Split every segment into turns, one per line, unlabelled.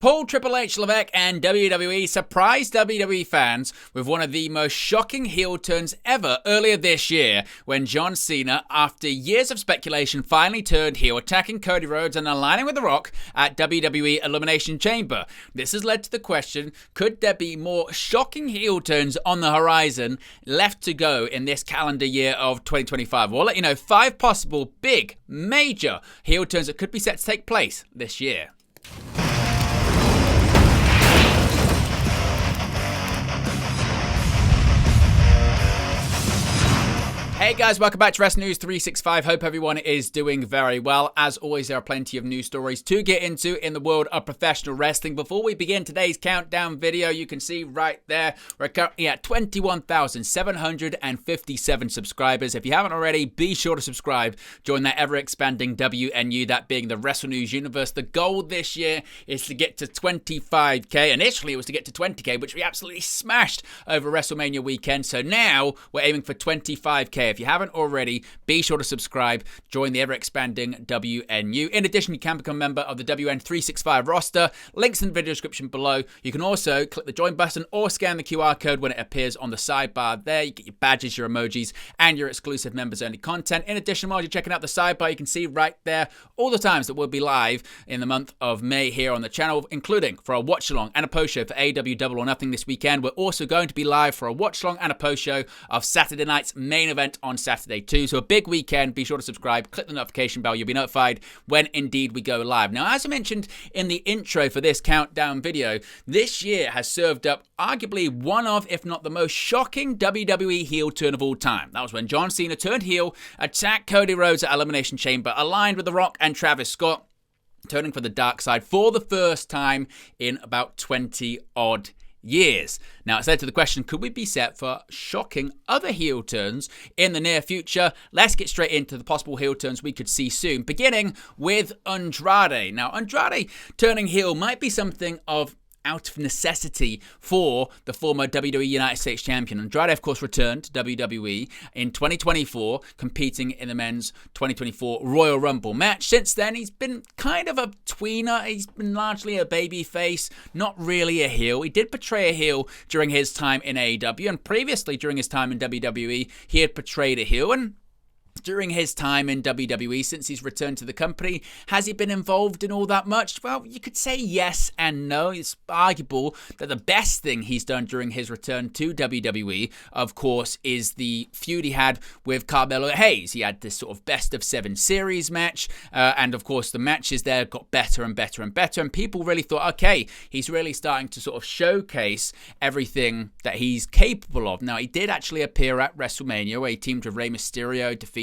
Paul Triple H Levesque and WWE surprised WWE fans with one of the most shocking heel turns ever earlier this year when John Cena, after years of speculation, finally turned heel, attacking Cody Rhodes and aligning with The Rock at WWE Elimination Chamber. This has led to the question, could there be more shocking heel turns on the horizon left to go in this calendar year of 2025? We'll let you know 5 possible big, major heel turns that could be set to take place this year. Hey guys, welcome back to Wrestling News 365. Hope everyone is doing very well. As always, there are plenty of news stories to get into in the world of professional wrestling. Before we begin today's countdown video, you can see right there, we're currently at 21,757 subscribers. If you haven't already, be sure to subscribe. Join that ever-expanding WNU, that being the Wrestle News universe. The goal this year is to get to 25k. Initially, it was to get to 20k, which we absolutely smashed over WrestleMania weekend. So now, we're aiming for 25k. If you haven't already, be sure to subscribe. Join the ever-expanding WNU. In addition, you can become a member of the WN365 roster. Links in the video description below. You can also click the join button or scan the QR code when it appears on the sidebar there. You get your badges, your emojis, and your exclusive members-only content. In addition, while you're checking out the sidebar, you can see right there all the times that we'll be live in the month of May here on the channel, including for a watch-along and a post-show for AEW Double or Nothing this weekend. We're also going to be live for a watch-along and a post-show of Saturday night's main event on Saturday too. So a big weekend. Be sure to subscribe, click the notification bell. You'll be notified when indeed we go live. Now, as I mentioned in the intro for this countdown video, this year has served up arguably one of, if not the most shocking WWE heel turn of all time. That was when John Cena turned heel, attacked Cody Rhodes at Elimination Chamber, aligned with The Rock and Travis Scott, turning for the dark side for the first time in about 20-odd years. Now, it's led to the question, could we be set for shocking other heel turns in the near future? Let's get straight into the possible heel turns we could see soon, beginning with Andrade. Now, Andrade turning heel might be something of out of necessity for the former WWE United States Champion. Andrade, of course, returned to WWE in 2024, competing in the men's 2024 Royal Rumble match. Since then, he's been kind of a tweener. He's been largely a babyface, not really a heel. He did portray a heel during his time in AEW, and previously during his time in WWE, he had portrayed a heel. And during his time in WWE, since he's returned to the company, has he been involved in all that much? Well, you could say yes and no. It's arguable that the best thing he's done during his return to WWE, of course, is the feud he had with Carmelo Hayes. He had this sort of best of 7 series match, and of course the matches there got better and better and better, and people really thought, okay, he's really starting to sort of showcase everything that he's capable of. Now, he did actually appear at WrestleMania, where he teamed with Rey Mysterio, defeated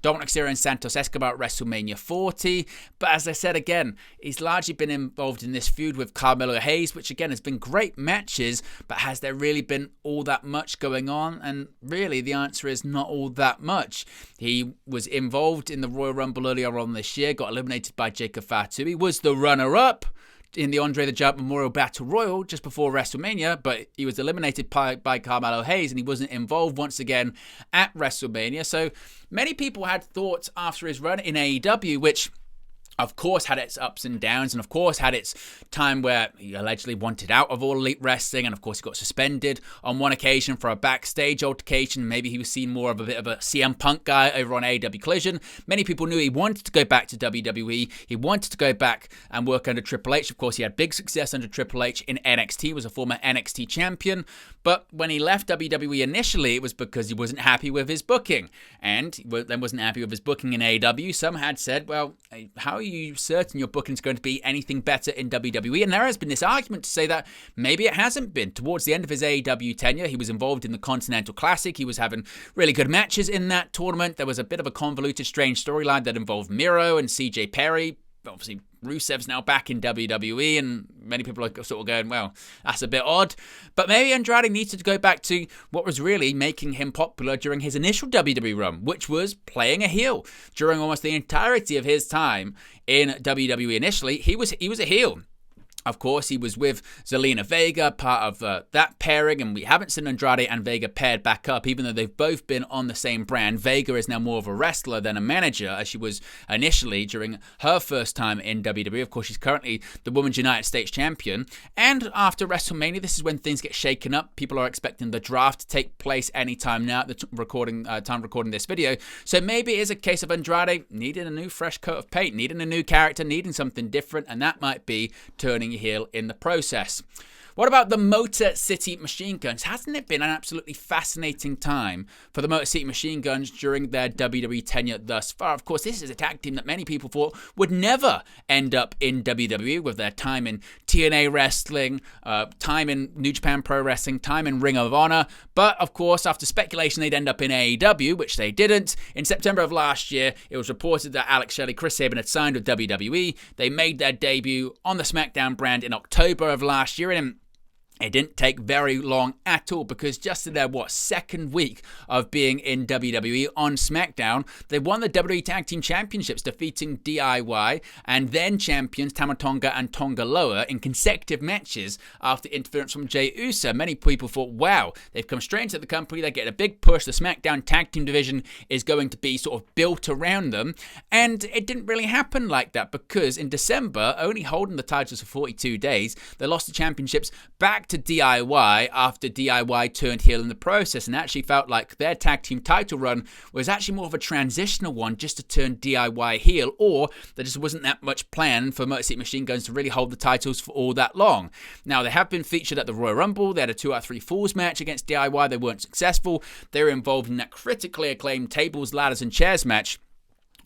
Dominic Mysterio and Santos Escobar at WrestleMania 40. But as I said again, he's largely been involved in this feud with Carmelo Hayes, which again has been great matches, but has there really been all that much going on? And really the answer is not all that much. He was involved in the Royal Rumble earlier on this year, got eliminated by Jacob Fatu. He was the runner-up in the Andre the Giant Memorial Battle Royal just before WrestleMania, but he was eliminated by Carmelo Hayes, and he wasn't involved once again at WrestleMania. So many people had thoughts after his run in AEW, which of course had its ups and downs, and of course had its time where he allegedly wanted out of All Elite Wrestling, and of course he got suspended on one occasion for a backstage altercation. Maybe he was seen more of a bit of a CM Punk guy over on AEW Collision. Many people knew he wanted to go back to WWE. He wanted to go back and work under Triple H. Of course, he had big success under Triple H in NXT, he was a former NXT champion, but when he left WWE initially, it was because he wasn't happy with his booking, and he then wasn't happy with his booking in AEW. Some had said, well, how are you certain your booking is going to be anything better in WWE? And there has been this argument to say that maybe it hasn't been. Towards the end of his AEW tenure, he was involved in the Continental Classic. He was having really good matches in that tournament. There was a bit of a convoluted, strange storyline that involved Miro and CJ Perry. Obviously, Rusev's now back in WWE, and many people are sort of going, well, that's a bit odd. But maybe Andrade needs to go back to what was really making him popular during his initial WWE run, which was playing a heel. During almost the entirety of his time in WWE initially, he was a heel. Of course, he was with Zelina Vega, part of that pairing, and we haven't seen Andrade and Vega paired back up, even though they've both been on the same brand. Vega is now more of a wrestler than a manager, as she was initially during her first time in WWE. Of course, she's currently the Women's United States Champion. And after WrestleMania, this is when things get shaken up. People are expecting the draft to take place anytime now at the time recording this video. So maybe it is a case of Andrade needing a new fresh coat of paint, needing a new character, needing something different, and that might be turning heel in the process. What about the Motor City Machine Guns? Hasn't it been an absolutely fascinating time for the Motor City Machine Guns during their WWE tenure thus far? Of course, this is a tag team that many people thought would never end up in WWE, with their time in TNA Wrestling, time in New Japan Pro Wrestling, time in Ring of Honor. But, of course, after speculation, they'd end up in AEW, which they didn't. In September of last year, it was reported that Alex Shelley, Chris Sabin had signed with WWE. They made their debut on the SmackDown brand in October of last year, and it didn't take very long at all, because just in their, second week of being in WWE on SmackDown, they won the WWE Tag Team Championships, defeating DIY and then champions Tama Tonga and Tonga Loa in consecutive matches after interference from Jey Uso. Many people thought, wow, they've come straight into the company, they're getting a big push, the SmackDown Tag Team division is going to be sort of built around them, and it didn't really happen like that, because in December, only holding the titles for 42 days, they lost the championships back to DIY after DIY turned heel in the process, and actually felt like their tag team title run was actually more of a transitional one just to turn DIY heel, or there just wasn't that much plan for Motor City Machine Guns to really hold the titles for all that long. Now, they have been featured at the Royal Rumble. They had a 2 out of 3 Falls match against DIY. They weren't successful. They were involved in that critically acclaimed tables, ladders, and chairs match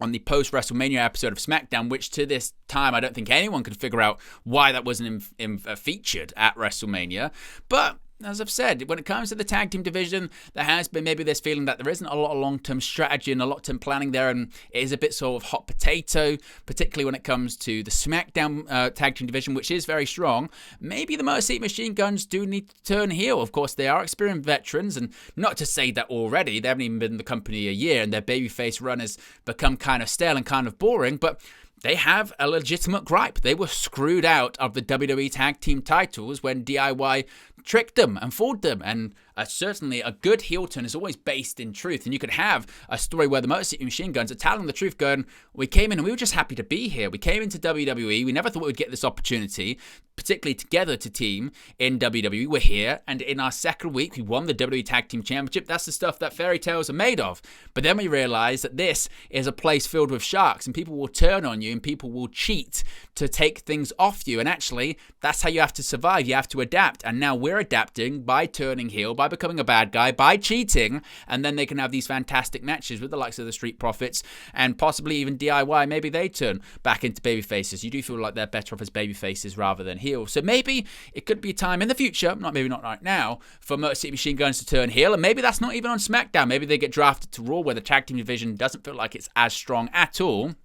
on the post-WrestleMania episode of SmackDown, which to this time I don't think anyone could figure out why that wasn't featured at WrestleMania. But as I've said, when it comes to the tag team division, there has been maybe this feeling that there isn't a lot of long-term strategy and a lot of term planning there, and it is a bit sort of hot potato, particularly when it comes to the SmackDown tag team division, which is very strong. Maybe the Motor City Machine Guns do need to turn heel. Of course, they are experienced veterans, and not to say that already, they haven't even been in the company a year, and their babyface run has become kind of stale and kind of boring, but they have a legitimate gripe. They were screwed out of the WWE Tag Team titles when DIY tricked them and fooled them. And certainly a good heel turn is always based in truth. And you could have a story where the Motor City Machine Guns are telling the truth, going, we came in and we were just happy to be here. We came into WWE. We never thought we'd get this opportunity, particularly together to team in WWE. We're here. And in our second week, we won the WWE Tag Team Championship. That's the stuff that fairy tales are made of. But then we realize that this is a place filled with sharks, and people will turn on you and people will cheat to take things off you. And actually, that's how you have to survive. You have to adapt. And now we're adapting by turning heel, by becoming a bad guy, by cheating, and then they can have these fantastic matches with the likes of the Street Profits and possibly even DIY. Maybe they turn back into baby faces. You do feel like they're better off as baby faces rather than heel. So maybe it could be time in the future, maybe not right now, for Motor City Machine Guns to turn heel, and maybe that's not even on SmackDown. Maybe they get drafted to Raw, where the tag team division doesn't feel like it's as strong at all, and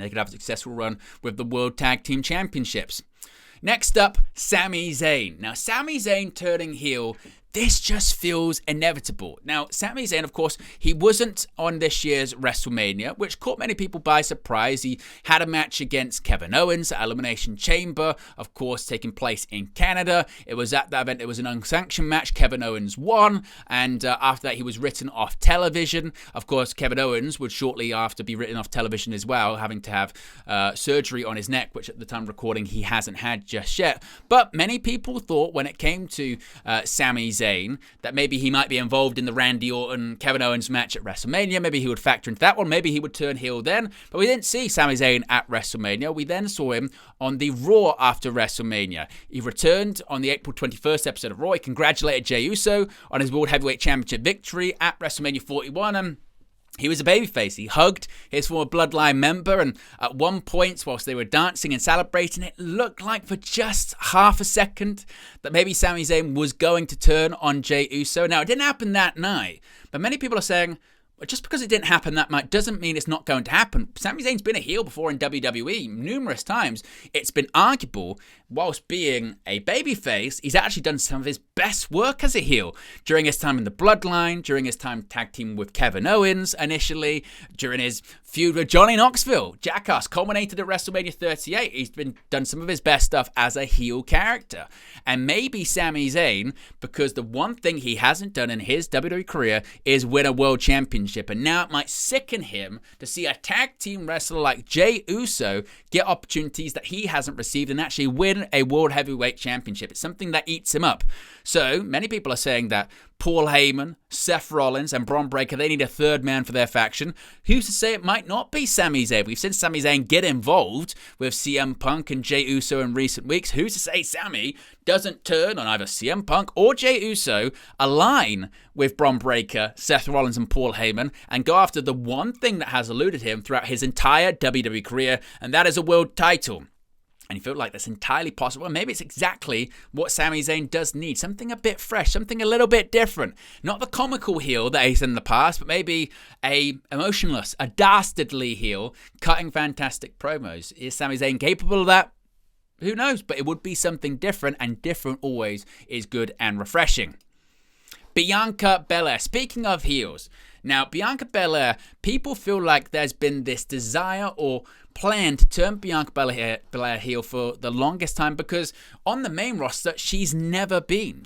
they could have a successful run with the World Tag Team Championships. Next up, Sami Zayn. Now, Sami Zayn turning heel, this just feels inevitable. Now, Sami Zayn, of course, he wasn't on this year's WrestleMania, which caught many people by surprise. He had a match against Kevin Owens at Elimination Chamber, of course, taking place in Canada. It was at that event, it was an unsanctioned match. Kevin Owens won, and after that, he was written off television. Of course, Kevin Owens would shortly after be written off television as well, having to have surgery on his neck, which at the time of recording, he hasn't had just yet. But many people thought when it came to Sami Zayn, that maybe he might be involved in the Randy Orton Kevin Owens match at WrestleMania. Maybe he would factor into that one. Maybe he would turn heel then. But we didn't see Sami Zayn at WrestleMania. We then saw him on the Raw after WrestleMania. He returned on the April 21st episode of Raw. He congratulated Jey Uso on his World Heavyweight Championship victory at WrestleMania 41. And he was a babyface. He hugged his former Bloodline member, and at one point, whilst they were dancing and celebrating, it looked like for just half a second that maybe Sami Zayn was going to turn on Jey Uso. Now, it didn't happen that night, but many people are saying, just because it didn't happen that much doesn't mean it's not going to happen. Sami Zayn's been a heel before in WWE numerous times. It's been arguable, whilst being a babyface, he's actually done some of his best work as a heel. During his time in the Bloodline, during his time tag team with Kevin Owens initially, during his feud with Johnny Knoxville. Jackass culminated at WrestleMania 38. He's done some of his best stuff as a heel character. And maybe Sami Zayn, because the one thing he hasn't done in his WWE career is win a world championship. And now it might sicken him to see a tag team wrestler like Jey Uso get opportunities that he hasn't received and actually win a world heavyweight championship. It's something that eats him up. So many people are saying that Paul Heyman, Seth Rollins, and Bron Breakker, they need a third man for their faction. Who's to say it might not be Sami Zayn? We've seen Sami Zayn get involved with CM Punk and Jey Uso in recent weeks. Who's to say Sami doesn't turn on either CM Punk or Jey Uso, align with Bron Breakker, Seth Rollins, and Paul Heyman, and go after the one thing that has eluded him throughout his entire WWE career, and that is a world title. And you feel like that's entirely possible. And maybe it's exactly what Sami Zayn does need. Something a bit fresh, something a little bit different. Not the comical heel that he's in the past, but maybe a emotionless, a dastardly heel cutting fantastic promos. Is Sami Zayn capable of that? Who knows? But it would be something different, and different always is good and refreshing. Bianca Belair. Speaking of heels. Now, Bianca Belair, people feel like there's been this desire or plan to turn Bianca Belair heel for the longest time, because on the main roster, she's never been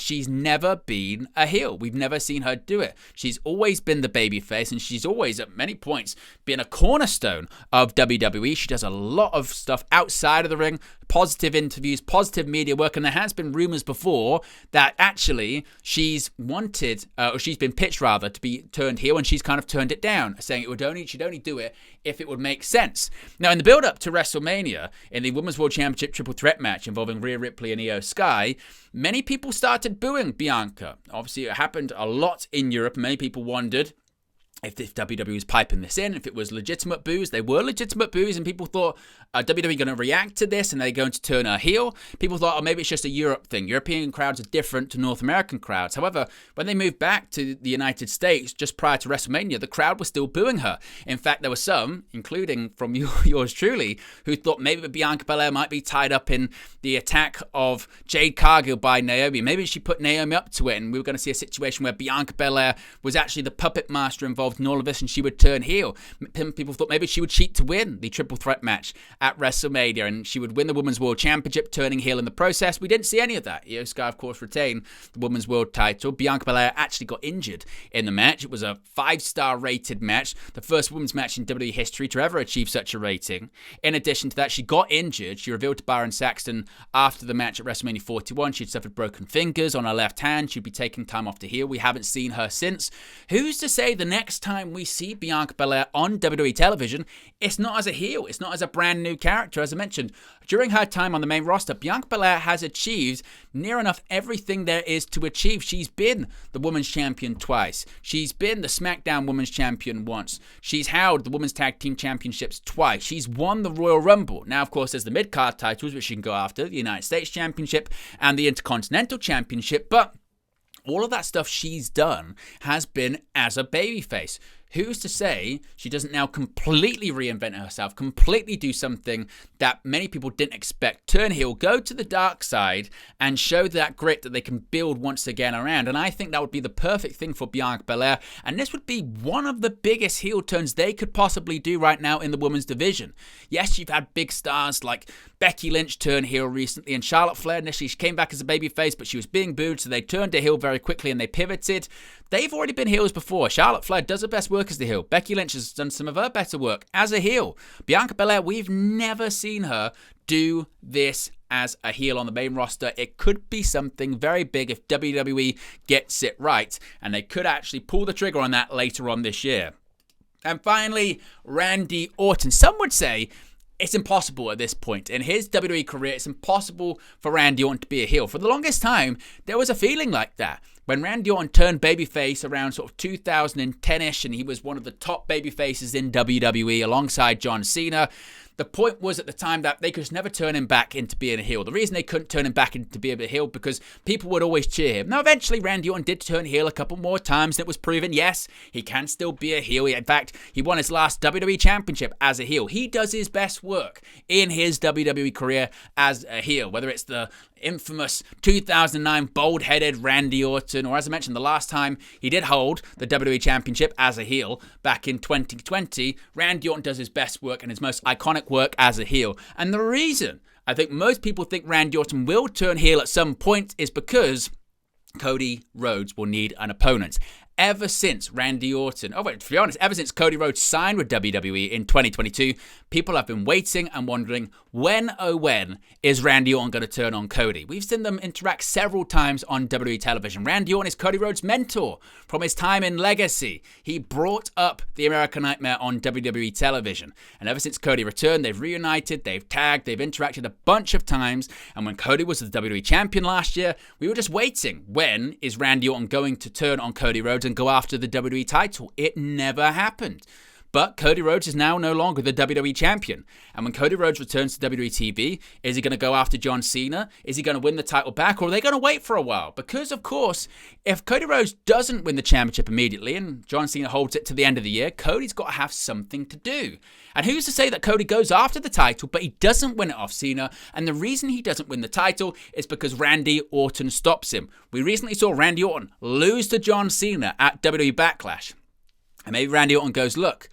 a heel. We've never seen her do it. She's always been the babyface, and she's always, at many points, been a cornerstone of WWE. She does a lot of stuff outside of the ring, positive interviews, positive media work, and there has been rumors before that actually she's wanted, or she's been pitched rather, to be turned heel, and she's kind of turned it down, saying she'd only do it if it would make sense. Now, in the build-up to WrestleMania, in the Women's World Championship Triple Threat match involving Rhea Ripley and Io Sky, many people started booing Bianca. Obviously, it happened a lot in Europe. Many people wondered if WWE was piping this in, if it was legitimate boos. They were legitimate boos, and people thought, WWE going to react to this, and they're going to turn her heel. People thought, maybe it's just a Europe thing. European crowds are different to North American crowds. However, when they moved back to the United States just prior to WrestleMania, the crowd was still booing her. In fact, there were some, including from yours truly, who thought maybe Bianca Belair might be tied up in the attack of Jade Cargill by Naomi. Maybe she put Naomi up to it, and we were going to see a situation where Bianca Belair was actually the puppet master involved in all of this, and she would turn heel. People thought maybe she would cheat to win the triple threat match at WrestleMania, and she would win the Women's World Championship, turning heel in the process. We didn't see any of that. Io Sky, of course, retained the Women's World title. Bianca Belair actually got injured in the match. It was a 5-star rated match, the first women's match in WWE history to ever achieve such a rating. In addition to that, she got injured. She revealed to Byron Saxton after the match at WrestleMania 41 she'd suffered broken fingers on her left hand. She'd be taking time off to heal. We haven't seen her since. Who's to say the next time we see Bianca Belair on WWE television, it's not as a heel, it's not as a brand new character? As I mentioned, during her time on the main roster, Bianca Belair has achieved near enough everything there is to achieve. She's been the Women's Champion twice. She's been the SmackDown Women's Champion once. She's held the Women's Tag Team Championships twice. She's won the Royal Rumble. Now, of course, there's the mid-card titles, which she can go after, the United States Championship and the Intercontinental Championship, but all of that stuff she's done has been as a babyface. Who's to say she doesn't now completely reinvent herself, completely do something that many people didn't expect, turn heel, go to the dark side, and show that grit that they can build once again around? And I think that would be the perfect thing for Bianca Belair, and this would be one of the biggest heel turns they could possibly do right now in the women's division. Yes, you've had big stars like Becky Lynch turn heel recently, and Charlotte Flair initially she came back as a babyface, but she was being booed, so they turned her heel very quickly and they pivoted. They've already been heels before. Charlotte Flair does her best work as the heel. Becky Lynch has done some of her better work as a heel. Bianca Belair, we've never seen her do this as a heel on the main roster. It could be something very big if WWE gets it right, and they could actually pull the trigger on that later on this year. And finally, Randy Orton. Some would say it's impossible at this point. In his WWE career, it's impossible for Randy Orton to be a heel. For the longest time, there was a feeling like that. When Randy Orton turned babyface around sort of 2010-ish, and he was one of the top babyfaces in WWE alongside John Cena, the point was at the time that they could just never turn him back into being a heel. The reason they couldn't turn him back into being a heel because people would always cheer him. Now, eventually, Randy Orton did turn heel a couple more times, and it was proven, yes, he can still be a heel. In fact, he won his last WWE Championship as a heel. He does his best work in his WWE career as a heel, whether it's the infamous 2009 bald-headed Randy Orton, or as I mentioned, the last time he did hold the WWE Championship as a heel back in 2020, Randy Orton does his best work and his most iconic work as a heel. And the reason I think most people think Randy Orton will turn heel at some point is because Cody Rhodes will need an opponent. Ever since Randy Orton, to be honest, ever since Cody Rhodes signed with WWE in 2022, people have been waiting and wondering when is Randy Orton going to turn on Cody? We've seen them interact several times on WWE television. Randy Orton is Cody Rhodes' mentor from his time in Legacy. He brought up the American Nightmare on WWE television. And ever since Cody returned, they've reunited, they've tagged, they've interacted a bunch of times. And when Cody was the WWE champion last year, we were just waiting. When is Randy Orton going to turn on Cody Rhodes and go after the WWE title? It never happened. But Cody Rhodes is now no longer the WWE champion. And when Cody Rhodes returns to WWE TV, is he going to go after John Cena? Is he going to win the title back? Or are they going to wait for a while? Because, of course, if Cody Rhodes doesn't win the championship immediately and John Cena holds it to the end of the year, Cody's got to have something to do. And who's to say that Cody goes after the title, but he doesn't win it off Cena? And the reason he doesn't win the title is because Randy Orton stops him. We recently saw Randy Orton lose to John Cena at WWE Backlash. And maybe Randy Orton goes, look,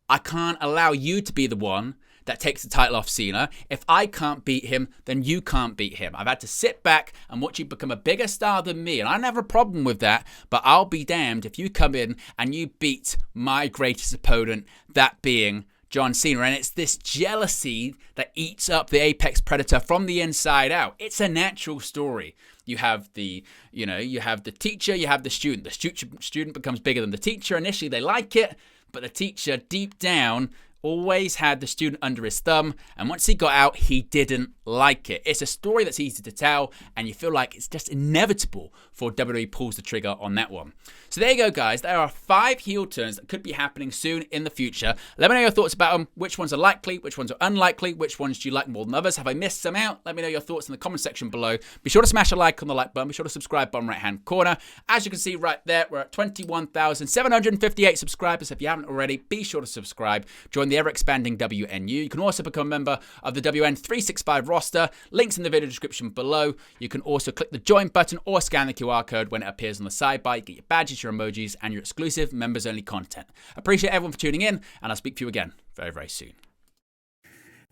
I can't allow you to be the one that takes the title off Cena. If I can't beat him, then you can't beat him. I've had to sit back and watch you become a bigger star than me. And I don't have a problem with that, but I'll be damned if you come in and you beat my greatest opponent, that being John Cena. And it's this jealousy that eats up the apex predator from the inside out. It's a natural story. You have the teacher, you have the student. The student becomes bigger than the teacher. Initially, they like it, but the teacher, deep down, always had the student under his thumb, and once he got out, he didn't like it. It's a story that's easy to tell, and you feel like it's just inevitable for WWE pulls the trigger on that one. So there you go, guys. There are 5 heel turns that could be happening soon in the future. Let me know your thoughts about them. Which ones are likely? Which ones are unlikely? Which ones do you like more than others? Have I missed some out? Let me know your thoughts in the comment section below. Be sure to smash a like on the like button. Be sure to subscribe bottom right-hand corner. As you can see right there, we're at 21,758 subscribers. If you haven't already, be sure to subscribe. Join the ever-expanding WNU. You can also become a member of the WN365 roster. Links in the video description below. You can also click the join button or scan the QR code when it appears on the sidebar. You get your badges, your emojis, and your exclusive members-only content. Appreciate everyone for tuning in, and I'll speak to you again very, very soon.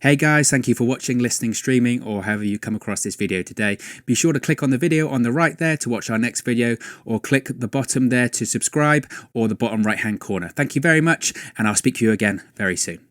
Hey guys, thank you for watching, listening, streaming, or however you come across this video today. Be sure to click on the video on the right there to watch our next video, or click the bottom there to subscribe, or the bottom right-hand corner. Thank you very much, and I'll speak to you again very soon.